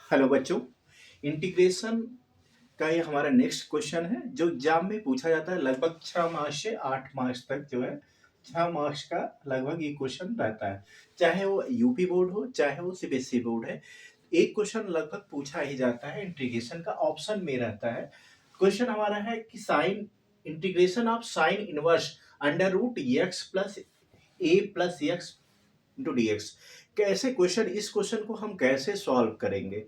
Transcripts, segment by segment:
Hello बच्चों। Integration का ये हमारा नेक्स्ट क्वेश्चन है जो एग्जाम में पूछा जाता है। लगभग 6 मार्क्स से 8 मार्क्स तक जो है 6 मार्क्स का लगभग ये क्वेश्चन रहता है। चाहे वो यूपी बोर्ड हो चाहे वो सीबीएसई बोर्ड है, एक क्वेश्चन लगभग पूछा ही जाता है। इंटीग्रेशन का ऑप्शन में रहता है। क्वेश्चन हमारा है कि sine integration of sine inverse under root x plus a plus x into d x. कैसे क्वेश्चन, इस क्वेश्चन को हम कैसे सॉल्व करेंगे?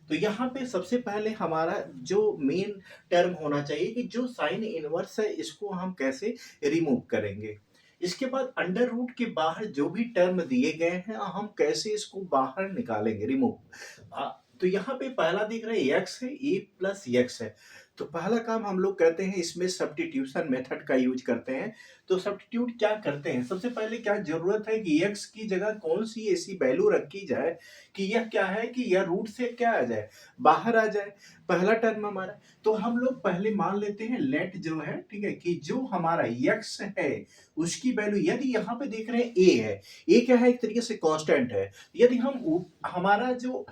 तो यहाँ पे सबसे पहले हमारा जो मेन टर्म होना चाहिए कि जो साइन इनवर्स है इसको हम कैसे रिमूव करेंगे। इसके बाद अंडर रूट के बाहर जो भी टर्म दिए गए हैं हम कैसे इसको बाहर निकालेंगे, रिमूव। तो यहाँ पे पहला दिख रहा है एक्स है, ए प्लस एक्स है। तो पहला काम हम लोग करते हैं, इसमें सब्स्टिट्यूशन मेथड का यूज करते हैं। तो सब्स्टिट्यूट क्या करते हैं, सबसे पहले क्या जरूरत है कि एक्स की जगह कौन सी ऐसी वैल्यू रखी जाए कि यह क्या है कि यह रूट से क्या आ जाए, बाहर आ जाए। पहला टर्म हमारा, तो हम लोग पहले मान लेते हैं लेट जो है, ठीक है, कि जो हमारा एक्स है उसकी वैल्यू, यदि यहाँ पे देख रहे हैं ए है, ए क्या है, एक तरीके से कांस्टेंट है। यदि हम हमारा जो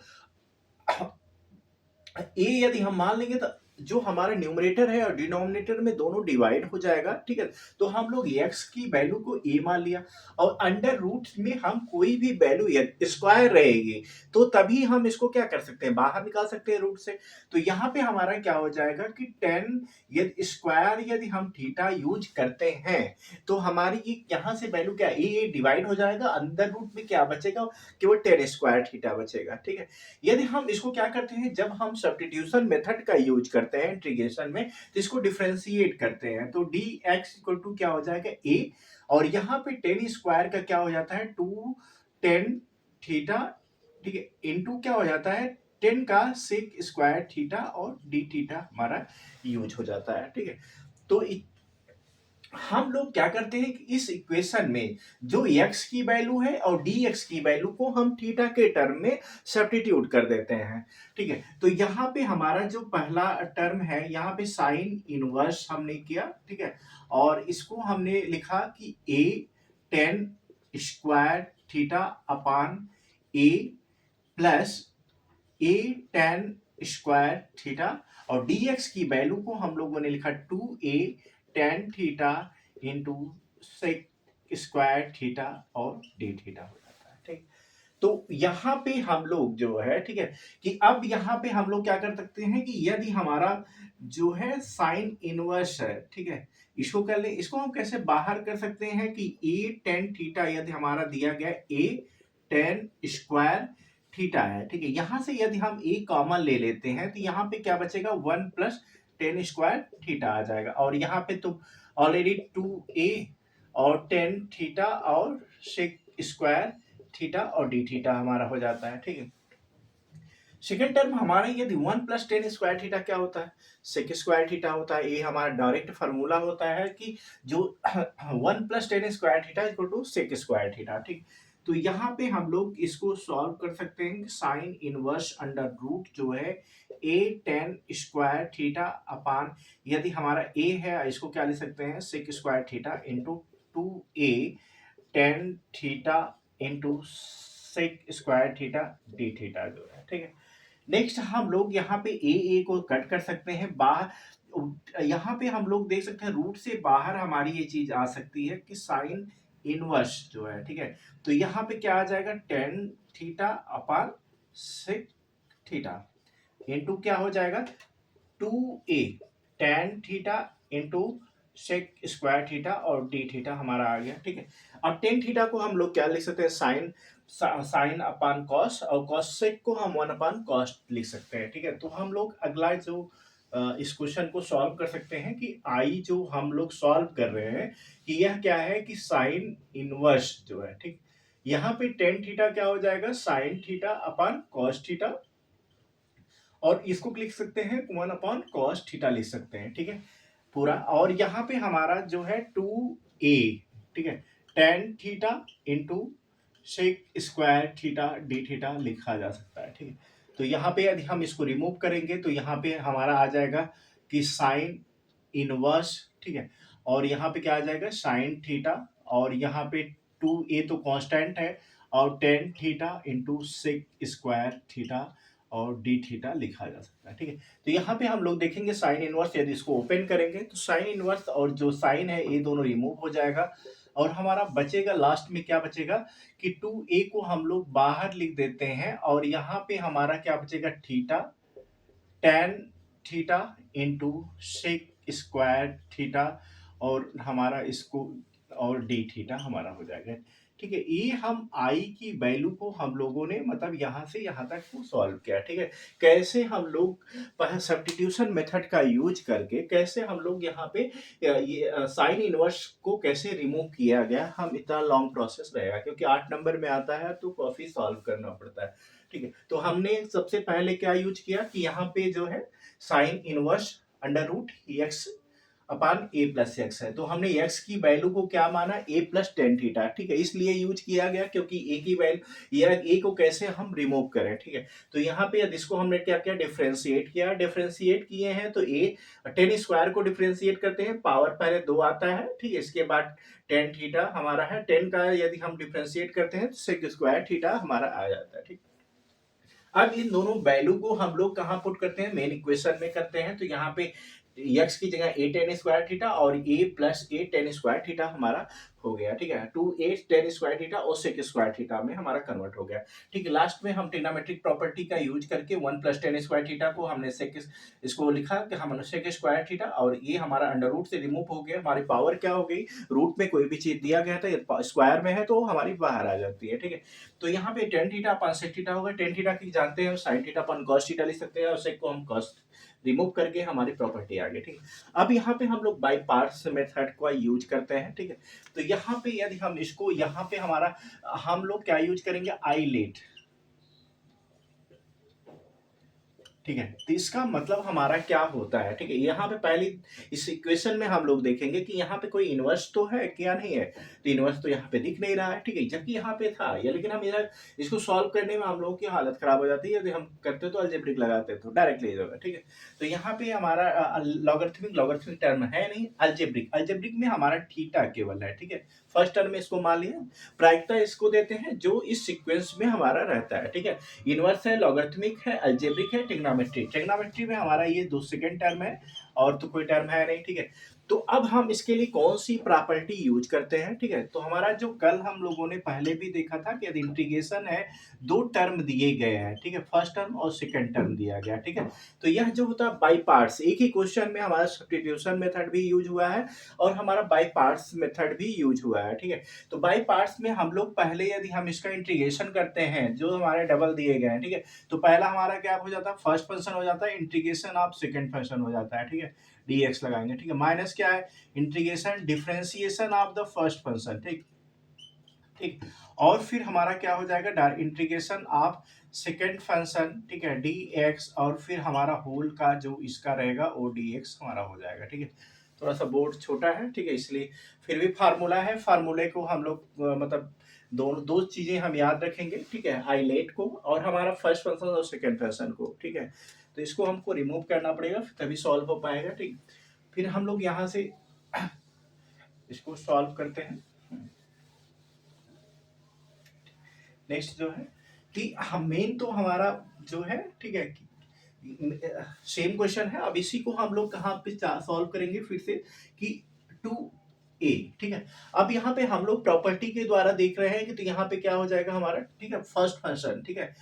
ए यदि हम मान लेंगे तो जो हमारा न्यूमरेटर है और डिनोमिनेटर में दोनों डिवाइड हो जाएगा, ठीक है। तो हम लोग एक्स की वैल्यू को ए मान लिया और अंडर रूट में हम कोई भी वैल्यू स्क्वायर रहेगी तो तभी हम इसको क्या कर सकते हैं, बाहर निकाल सकते हैं रूट से। तो यहाँ पे हमारा क्या हो जाएगा कि 10 यदि स्क्वायर यदि हम थीटा यूज करते हैं तो हमारी ये यहाँ से वैल्यू क्या, ए डिवाइड हो जाएगा, अंदर रूट में क्या बचेगा, केवल 10 स्क्वायर थीटा बचेगा, ठीक है। यदि हम इसको क्या करते हैं, जब हम सब्स्टिट्यूशन मेथड का यूज करते हैं इंटीग्रेशन में तो इसको डिफरेंशिएट करते हैं। तो डी एक्स इक्वल टू क्या हो जाएगा ए, और यहाँ पे 10 स्क्वायर का क्या हो जाता है 2 10 थीटा, ठीक है, इनटू क्या हो जाता है 10 का सेक स्क्वायर थीटा और डी थीटा हमारा यूज हो जाता है, ठीक है। तो हम लोग क्या करते हैं कि इस इक्वेशन में जो x की वैल्यू है और dx की वैल्यू को हम थीटा के टर्म में सब्स्टिट्यूट कर देते हैं, ठीक है। तो यहाँ पे हमारा जो पहला टर्म है, यहाँ पे साइन इनवर्स हमने किया, ठीक है, और इसको हमने लिखा कि a tan square theta upon a plus a tan square theta, और dx की वैल्यू को हम लोगों ने लिखा 2a tan theta into sec square theta और डी थीटा हो जाता है, ठीक। तो यहाँ पे हम लोग जो है, ठीक है, कि अब यहाँ पे हम लोग क्या कर सकते हैं कि यदि हमारा जो है साइन इनवर्स है, ठीक है, इसको कर ले, इसको हम कैसे बाहर कर सकते हैं कि ए टेन थीटा यदि हमारा दिया गया ए टेन स्क्वायर थीटा है, ठीक है, यहां से यदि हम ए कॉमन ले लेते हैं तो यहाँ पे क्या बचेगा 1 प्लस 10 स्क्वायर थीटा आ जाएगा, और यहाँ पे तो ऑलरेडी 2a और 10 थीटा और सेक स्क्वायर थीटा और डी थीटा हमारा हो जाता है, ठीक है। सेकेंड टर्म हमारा यदि 1 प्लस 10 स्क्वायर थीटा क्या होता है, सेक स्क्वायर थीटा होता है। ये हमारा डायरेक्ट फार्मूला होता है कि जो 1 plus 10 square theta equal to sec square theta, ठीक। तो यहाँ पे हम लोग इसको सॉल्व कर सकते हैं कि साइन इनवर्स अंडर रूट जो है a tan square theta upon, यदि हमारा ए है इसको क्या लिख सकते हैं sec square theta into 2a tan theta into sec square theta d theta जो है, ठीक है। नेक्स्ट हम लोग यहाँ पे ए को कट कर सकते हैं बाहर, यहाँ पे हम लोग देख सकते हैं रूट से बाहर हमारी ये चीज आ सकती है कि साइन इनवर्स जो है, ठीक है। तो यहाँ पे क्या आ जाएगा tan theta upon sec theta into क्या हो जाएगा 2a tan theta into sec square theta और डी थीटा हमारा आ गया, ठीक है। अब टेन थीटा को हम लोग क्या लिख सकते हैं साइन, साइन अपान कॉस, और कॉस सेक को हम 1 अपान कॉस लिख सकते हैं, ठीक है। तो हम लोग अगला जो इस क्वेश्चन को सॉल्व कर सकते हैं कि आई जो हम लोग सॉल्व कर रहे हैं कि यह क्या है कि साइन इनवर्स जो है, ठीक। यहाँ पे टेन थीटा क्या हो जाएगा sine theta upon cos theta, और इसको लिख सकते हैं 1 अपॉन कॉस थीटा लिख सकते हैं, ठीक है, पूरा। और यहाँ पे हमारा जो है 2a, ठीक है, tan theta into sec square theta d theta लिखा जा सकता है, ठीक है। तो यहाँ पे यदि हम इसको रिमूव करेंगे तो यहाँ पे हमारा आ जाएगा कि साइन इनवर्स, ठीक है, और यहाँ पे क्या आ जाएगा साइन थीटा, और यहाँ पे 2a तो कांस्टेंट है, और tan theta into sec square theta और डी थीटा लिखा जा सकता है, ठीक है। तो यहाँ पे हम लोग देखेंगे साइन इनवर्स, यदि इसको ओपन करेंगे तो साइन इनवर्स और जो साइन है ये दोनों रिमूव हो जाएगा, और हमारा बचेगा लास्ट में क्या बचेगा कि 2a को हम लोग बाहर लिख देते हैं, और यहाँ पे हमारा क्या बचेगा theta tan theta into sec square theta, और हमारा इसको और डी थीटा हमारा हो जाएगा, ठीक है। ये हम आई की वैल्यू को हम लोगों ने मतलब यहाँ से यहाँ तक को सॉल्व किया, ठीक है। कैसे हम लोग सब्स्टिट्यूशन मेथड का यूज करके कैसे हम लोग यहाँ पे ये साइन इनवर्स को कैसे रिमूव किया गया, हम इतना लॉन्ग प्रोसेस रहेगा क्योंकि 8 नंबर में आता है तो काफी सॉल्व करना पड़ता है, ठीक है। तो हमने सबसे पहले क्या यूज किया कि यहाँ पे जो है sine inverse under root x upon a plus x है, तो हमने एक्स की वैल्यू को क्या माना ए प्लस टेन थीटा, ठीक है। इसलिए यूज किया गया क्योंकि ए की वैल्यू या ए को कैसे हम रिमूव करें, ठीक है। तो यहाँ पे यदि इसको हमने क्या किया डिफरेंशिएट किया, डिफरेंशिएट किए हैं तो ए टेन स्क्वायर को डिफरेंशिएट करते हैं, पावर पहले 2 आता है, ठीक है। इसके बाद टेन थीटा हमारा है, 10 का यदि हम डिफरेंशिएट करते हैं तो सेक स्क्वायर थीटा हमारा आ जाता है, ठीक। अब इन दोनों वैल्यू को हम लोग कहाँ पुट करते हैं मेन इक्वेशन में करते हैं, तो यहाँ पे x की जगह a tan स्क्वायर थीटा और a plus a tan square theta हमारा हो गया, ठीक है। 2a tan स्क्वायर थीटा और sec स्क्वायर थीटा में हमारा कन्वर्ट हो गया, ठीक है। लास्ट में हम ट्रिग्नोमेट्रिक प्रॉपर्टी का यूज करके 1 प्लस tan स्क्वायर थीटा को हमने sec इसको लिखा कि हमने sec स्क्वायर थीटा, और ये हमारा अंडर रूट से रिमूव हो गया, हमारी पावर क्या हो गई रूट में कोई भी चीज दिया गया था स्क्वायर में है तो हमारी बाहर आ जाती है, ठीक है। तो यहाँ पे tan थीटा अपन sec थीटा होगा, tan थीटा की जानते हैं sin थीटा अपन cos थीटा लिख सकते हैं, और sec को हम cos रिमूव करके हमारी प्रॉपर्टी आ गई, ठीक है। अब यहाँ पे हम लोग बाय पार्ट्स मेथड का यूज करते हैं, ठीक है। तो यहाँ पे यदि हम इसको यहाँ पे हमारा हम लोग क्या यूज करेंगे आई लेट, ठीक है। तो इसका मतलब हमारा क्या होता है, ठीक है। यहाँ पे पहली इस इक्वेशन में हम लोग देखेंगे कि यहाँ पे कोई इनवर्स तो है क्या नहीं है, तो इनवर्स तो यहाँ पे दिख नहीं रहा है, ठीक है, जबकि यहाँ पे था या, लेकिन हम इधर इसको सॉल्व करने में हम लोगों की हालत खराब हो जाती है, यदि हम करते तो अलजेब्रिक लगाते तो डायरेक्टली होगा, ठीक है। तो यहाँ पे हमारा लॉगरिथमिक टर्म है नहीं, अलजेब्रिक में हमारा थीटा केवल है, ठीक है। फर्स्ट टर्म में इसको मान लिया, प्रायिकता इसको देते हैं जो इस सीक्वेंस में हमारा रहता है, ठीक है। इनवर्स है, लॉगरिथमिक है, अलजेब्रिक है, ट्रिग्नोमेट्री में हमारा ये दो सेकंड टर्म है, और तो कोई टर्म है नहीं, ठीक है। तो अब हम इसके लिए कौन सी प्रॉपर्टी यूज करते हैं, ठीक है। तो हमारा जो कल हम लोगों ने पहले भी देखा था कि यदि इंटीग्रेशन है दो टर्म दिए गए हैं, ठीक है, फर्स्ट टर्म और सेकंड टर्म दिया गया, ठीक है। तो यह जो होता है बाई पार्ट्स, एक ही क्वेश्चन में हमारा सब्स्टिट्यूशन मेथड भी यूज हुआ है और हमारा बाई पार्ट्स मेथड भी यूज हुआ है, ठीक है। तो बाई पार्ट्स में हम लोग पहले यदि हम इसका इंटीग्रेशन करते हैं जो हमारे डबल दिए गए हैं, ठीक है, तो पहला हमारा क्या हो जाता है फर्स्ट फंक्शन हो जाता है, इंटीग्रेशन ऑफ सेकंड फंक्शन हो जाता है, ठीक है, dx लगाएंगे, ठीक है, माइनस क्या है integration differentiation of the first function, ठीक ठीक। और फिर हमारा क्या हो जाएगा इंटीग्रेशन ऑफ सेकंड फंक्शन, ठीक है, dx, और फिर हमारा होल का जो इसका रहेगा वो dx हमारा हो जाएगा, ठीक है। थोड़ा सा बोर्ड छोटा है, ठीक है, इसलिए फिर भी फार्मूला है, फार्मूले को हम लोग मतलब दो चीजें हम याद रखेंगे, ठीक है, आइलेट को और हमारा फर्स्ट फंक्शन और सेकंड फंक्शन को, ठीक है। तो इसको हमको रिमूव करना पड़ेगा तभी सॉल्व हो पाएगा, ठीक। फिर हम लोग यहाँ से इसको सॉल्व करते हैं। नेक्स्ट जो है कि हम मेन तो हमारा जो है, ठीक है, सेम क्वेश्चन है, अब इसी को हम लोग कहाँ पे सॉल्व करेंगे फिर से कि 2a, ठीक है। अब यहाँ पे हम लोग प्रॉपर्टी के द्वारा देख रहे हैं कि तो यहाँ पे क्या हो जाएगा हमारा, ठीक है, फर्स्ट फंक्शन, ठीक है।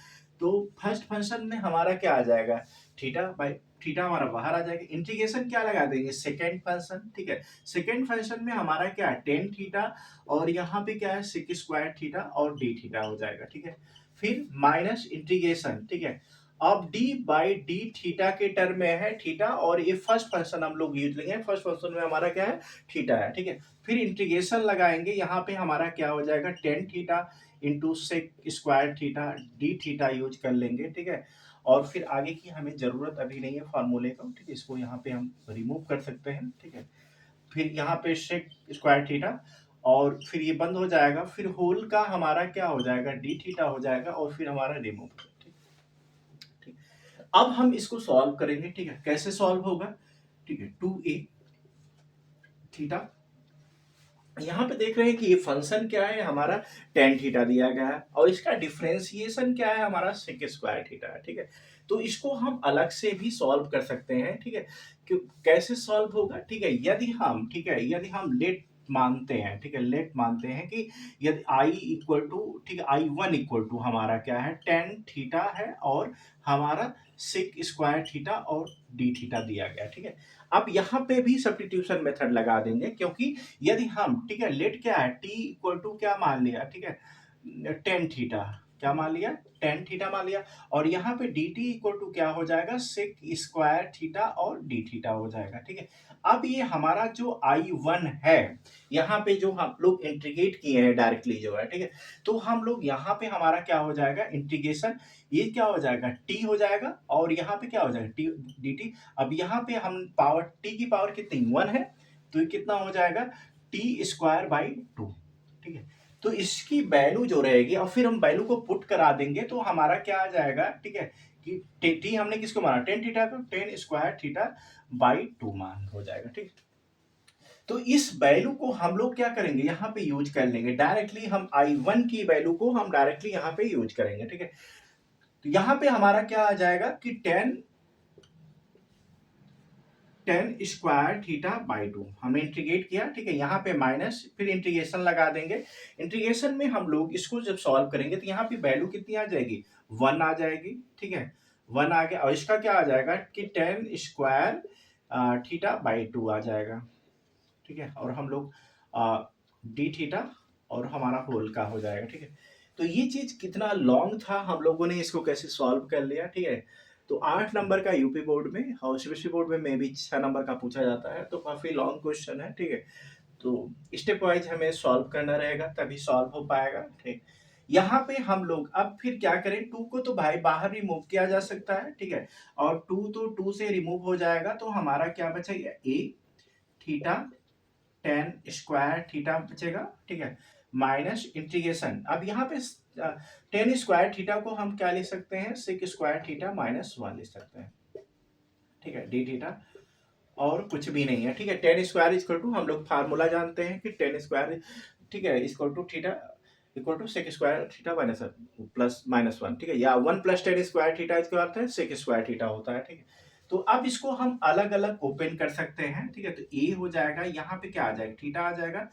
तो फर्स्ट फंक्शन में हमारा क्या आ जाएगा थीटा बाई थीटा हमारा बाहर आ जाएगा, इंटीग्रेशन क्या लगा देंगे सेकेंड फंक्शन, ठीक है। सेकेंड फंक्शन में हमारा क्या है टेन थीटा, और यहाँ पे क्या है सिक स्क्वायर थीटा और डी थीटा हो जाएगा, ठीक है। फिर माइनस इंटीग्रेशन, ठीक है, अब d बाई डी थीटा के टर्म में है थीटा, और ये फर्स्ट फंक्शन हम लोग यूज लेंगे, फर्स्ट फंक्शन में हमारा क्या है थीटा है, ठीक है। फिर इंटीग्रेशन लगाएंगे, यहाँ पे हमारा क्या हो जाएगा tan theta into sec square theta d theta use कर लेंगे, ठीक है। और फिर आगे की हमें जरूरत अभी नहीं है फार्मूले का, ठीक है, इसको यहाँ पे हम रिमूव कर सकते हैं, ठीक है। फिर यहाँ पे सेक स्क्वायर थीटा, और फिर ये बंद हो जाएगा, फिर होल का हमारा क्या हो जाएगा डी थीटा हो जाएगा, और फिर हमारा रिमूव, ठीक। अब हम इसको सॉल्व करेंगे, ठीक है, कैसे सॉल्व होगा, ठीक है, 2a थीटा यहाँ पे देख रहे हैं कि ये फंक्शन क्या है हमारा, टेन थीटा दिया गया है और इसका डिफरेंशिएशन क्या है हमारा, सेक स्क्वायर थीटा है, ठीक है। तो इसको हम अलग से भी सॉल्व कर सकते हैं, ठीक है। कैसे सॉल्व होगा, ठीक है, यदि हम, ठीक है, यदि हम लेट मानते हैं, ठीक है, लेट मानते हैं कि यदि आई इक्वल टू, ठीक है, आई वन इक्वल टू हमारा क्या है, टेन थीटा है और हमारा सेक स्क्वायर थीटा और डी थीटा दिया गया, ठीक है। अब यहाँ पे भी सब्स्टिट्यूशन मेथड लगा देंगे, क्योंकि यदि हम, ठीक है, लेट क्या है, टी इक्वल टू क्या मान लिया, ठीक है, टेन थीटा, क्या मान लिया, टेन थीटा मान लिया, और यहाँ पे डी टी इक्वल टू क्या हो जाएगा, सेक स्क्वायर थीटा और डी थीटा हो जाएगा, ठीक है। अब ये हमारा जो आई वन है, यहाँ पे जो हम लोग इंटीग्रेट किए हैं डायरेक्टली जो है, ठीक है, तो हम लोग यहाँ पे हमारा क्या हो जाएगा, इंटीग्रेशन, ये क्या हो जाएगा, टी हो जाएगा, और यहाँ पे क्या हो जाएगा, टी डी टी। अब यहाँ पे हम पावर, टी की पावर कितनी, वन है, तो ये कितना हो जाएगा, टी स्क्वायर बाई टू, ठीक है। तो इसकी वैल्यू जो रहेगी, और फिर हम वैल्यू को पुट करा देंगे तो हमारा क्या आ जाएगा, ठीक है, कि टी हमने किसको माना, टेन थीटा को, ten square theta by to मान हो जाएगा, ठीक है। तो इस वैल्यू को हम लोग क्या करेंगे, यहाँ पे यूज कर लेंगे डायरेक्टली, हम आई वन की वैल्यू को हम डायरेक्टली यहाँ पे यूज करेंगे, ठीक है। तो यहाँ पे हमारा क्या आ जाएगा कि ten ten square theta by to हमने इंटीग्रेट किया, ठीक है, यहाँ पे माइनस, फिर इंटीग्रेशन लगा देंगे। इंटीग्रेशन में हम लोग इसको जब सॉल्व करेंगे तो यहाँ पे वैल्यू कितनी आ जाएगी, वन आ जाएगी, ठीक है, वन आ गया, और इसका क्या आ जाएगा कि tan square theta by two आ जाएगा, ठीक है, और हम लोग डी थीटा और हमारा होल का हो जाएगा, ठीक है। तो ये चीज कितना लॉन्ग था, हम लोगों ने इसको कैसे सॉल्व कर लिया, ठीक है। तो 8 नंबर का यूपी बोर्ड में और सीबीएसई बोर्ड में भी 6 नंबर का पूछा जाता है, तो काफी लॉन्ग क्वेश्चन है, ठीक है। तो स्टेप वाइज हमें सॉल्व करना रहेगा तभी सॉल्व हो पाएगा, ठीक। यहाँ पे हम लोग अब फिर क्या करें, टू को तो भाई बाहर रिमूव किया जा सकता है, ठीक है, और टू तो टू से रिमूव हो जाएगा, तो हमारा क्या बचेगा, ए थीटा टेन स्क्वायर थीटा बचेगा, ठीक है, माइनस इंटीग्रेशन, अब यहाँ पे टेन स्क्वायर थीटा को हम क्या लिख सकते हैं, सिक स्क्वायर थीटा माइनस वन लिख सकते हैं, ठीक है, डी थीटा, और कुछ भी नहीं है, ठीक है। टेन स्क्वायर इक्वल टू, हम लोग फार्मूला जानते हैं कि टेन स्क्वायर, ठीक है, equal to theta equal to sec square theta minus plus minus one, ठीक है, या one plus tan square theta इसका अर्थ है सेक स्क्वायर थीटा होता है, ठीक है। तो अब इसको हम अलग अलग ओपन कर सकते हैं, ठीक है, तो ए हो जाएगा, यहाँ पे क्या आ जाएगा, थीटा आ जाएगा,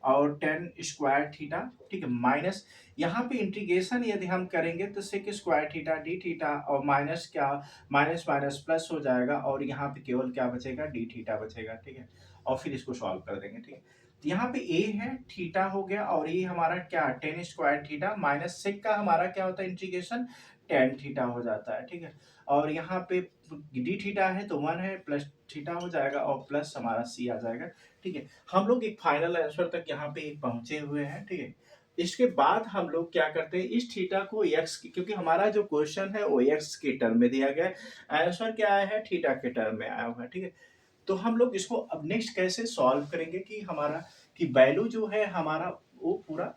और टेन स्क्वायर थीटा, ठीक है, माइनस, यहाँ पे इंटीग्रेशन यदि हम करेंगे तो sec square theta d theta, और माइनस क्या, माइनस माइनस प्लस हो जाएगा, और यहाँ पे केवल क्या बचेगा, डी थीटा बचेगा, ठीक है, और फिर इसको सॉल्व कर देंगे, ठीक है। तो यहाँ पे ए है, थीटा हो गया, और ये हमारा क्या, tan square theta minus sec का हमारा क्या होता है, इंटीग्रेशन टेन थीटा हो जाता है, ठीक है, और यहाँ पे डी थीटा है तो वन है, प्लस थीटा हो जाएगा, और प्लस हमारा सी आ जाएगा, ठीक है। हम लोग एक फाइनल आंसर तक यहाँ पे पहुंचे हुए हैं, ठीक है। इसके बाद हम लोग क्या करते हैं, इस थीटा को एक्स, क्योंकि हमारा जो क्वेश्चन है वो एक्स के टर्म में दिया गया है, आंसर क्या आया है, थीटा के टर्म में आया हुआ है, ठीक है। तो हम लोग इसको अब नेक्स्ट कैसे सॉल्व करेंगे कि हमारा, कि वैल्यू जो है हमारा वो पूरा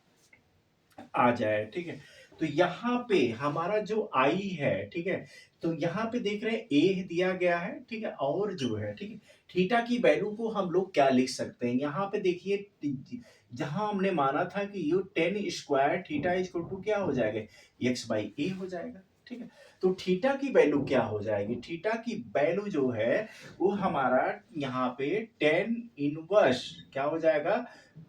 आ जाए, ठीक है। तो यहाँ पे हमारा जो आई है, ठीक है, तो यहाँ पे देख रहे हैं ए दिया गया है, ठीक है, और जो है, ठीक है, थीटा की वैल्यू को हम लोग क्या लिख सकते हैं, यहाँ पे देखिए, जहां हमने माना था कि ये tan square theta equal to क्या हो जाएगा, एक्स बाई ए हो जाएगा, ठीक है। तो थीटा की वैल्यू क्या हो जाएगी, थीटा की वैल्यू जो है वो हमारा यहाँ पे टेन इनवर्स क्या हो जाएगा,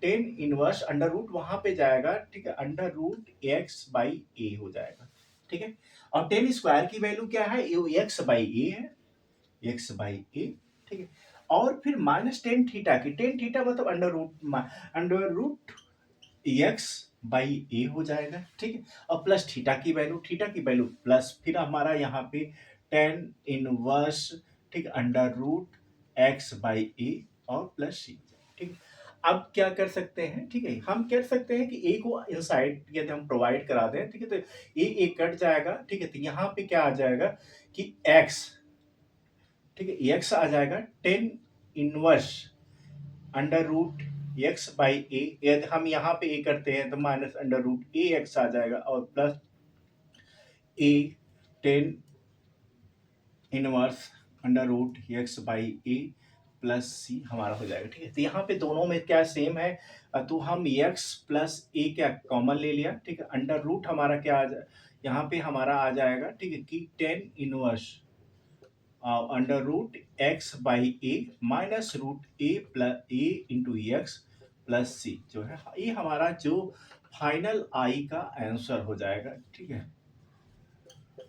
टेन इनवर्स अंडर रूट वहां पे जाएगा, ठीक है, अंडर रूट एक्स बाई ए हो जाएगा, ठीक है। और टेन स्क्वायर की वैल्यू क्या है, एक्स बाई ए है, एक्स बाई ए, ठीक है। और फिर माइनस टेन थीटा की, टेन थीटा मतलब अंडर रूट एक्स बाई ए हो जाएगा, ठीक है, और प्लस थीटा की वैल्यू प्लस, फिर हमारा यहाँ पे टेन इनवर्स, ठीक, अंडर रूट एक्स बाई ए और प्लस सी, ठीक है। अब क्या कर सकते हैं, ठीक है, हम कह सकते हैं कि ए को इनसाइड यदि हम प्रोवाइड करा दें, ठीक है, तो ए कट जाएगा, ठीक है, तो यहाँ पे क्या आ जाएगा कि एक्स, ठीक है, एक्स आ जाएगा tan inverse under root x by a, यदि हम यहाँ पे ए करते हैं तो minus under root a x आ जाएगा, और plus a tan inverse under root x by a plus c हमारा हो जाएगा, ठीक है। तो यहाँ पे दोनों में क्या सेम है, तो हम एक्स प्लस ए क्या कॉमन ले लिया, ठीक है। अंडर रूट हमारा क्या आ जाए, यहाँ पे हमारा आ जाएगा, ठीक है, कि tan inverse under root x by a minus root a plus a into x plus c जो है, ये हमारा जो फाइनल आई का आंसर हो जाएगा, ठीक है।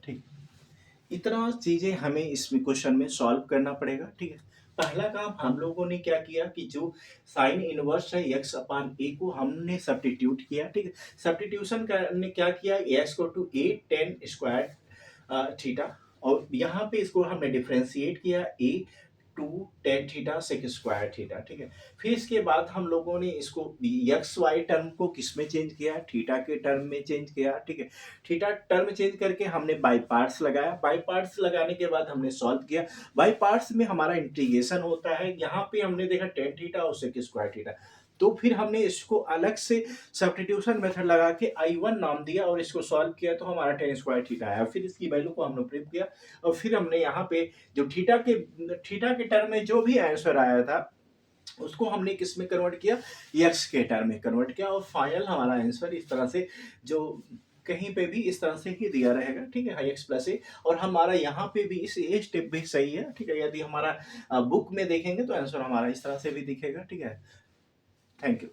ठीक, इतना चीजें हमें इसमें क्वेश्चन में सॉल्व करना पड़ेगा, ठीक है। पहला काम हम लोगों ने क्या किया कि जो साइन इनवर्स है एक्स अपान ए को हमने सब्स्टिट्यूट किया, ठीक है। सब्स्टिट्यूशन करने क्या किया, एक्स को two a tan square theta, और यहाँ पे इसको हमने डिफ्रेंशिएट किया a two tan theta sec square theta, ठीक है। फिर इसके बाद हम लोगों ने इसको एक्स वाई टर्म को किस में चेंज किया, थीटा के टर्म में चेंज किया, ठीक है। थीटा टर्म चेंज करके हमने बाई पार्ट्स लगाया, बाई पार्ट्स लगाने के बाद हमने सॉल्व किया। बाई पार्ट्स में हमारा इंटीग्रेशन होता है, यहाँ पे हमने देखा टेन थीटा और सेक स्क्वायर थीटा, तो फिर हमने इसको अलग से सब्स्टिट्यूशन मेथड लगा के I1 नाम दिया और इसको सॉल्व किया, तो हमारा टेन स्क्वायर थीटा आया। फिर इसकी वैल्यू को हमने प्रूव किया, और फिर हमने यहाँ पे जो थीटा के टर्म में जो भी आंसर आया था उसको हमने किस में कन्वर्ट किया, एक्स के टर्म में कन्वर्ट किया, और फाइनल हमारा आंसर इस तरह से जो कहीं पे भी इस तरह से ही दिया रहेगा, ठीक है, एक्स प्लस ए। और हमारा यहाँ पे भी इस ये स्टेप भी सही है, ठीक है। यदि हमारा बुक में देखेंगे तो आंसर हमारा इस तरह से भी दिखेगा, ठीक है। Thank you.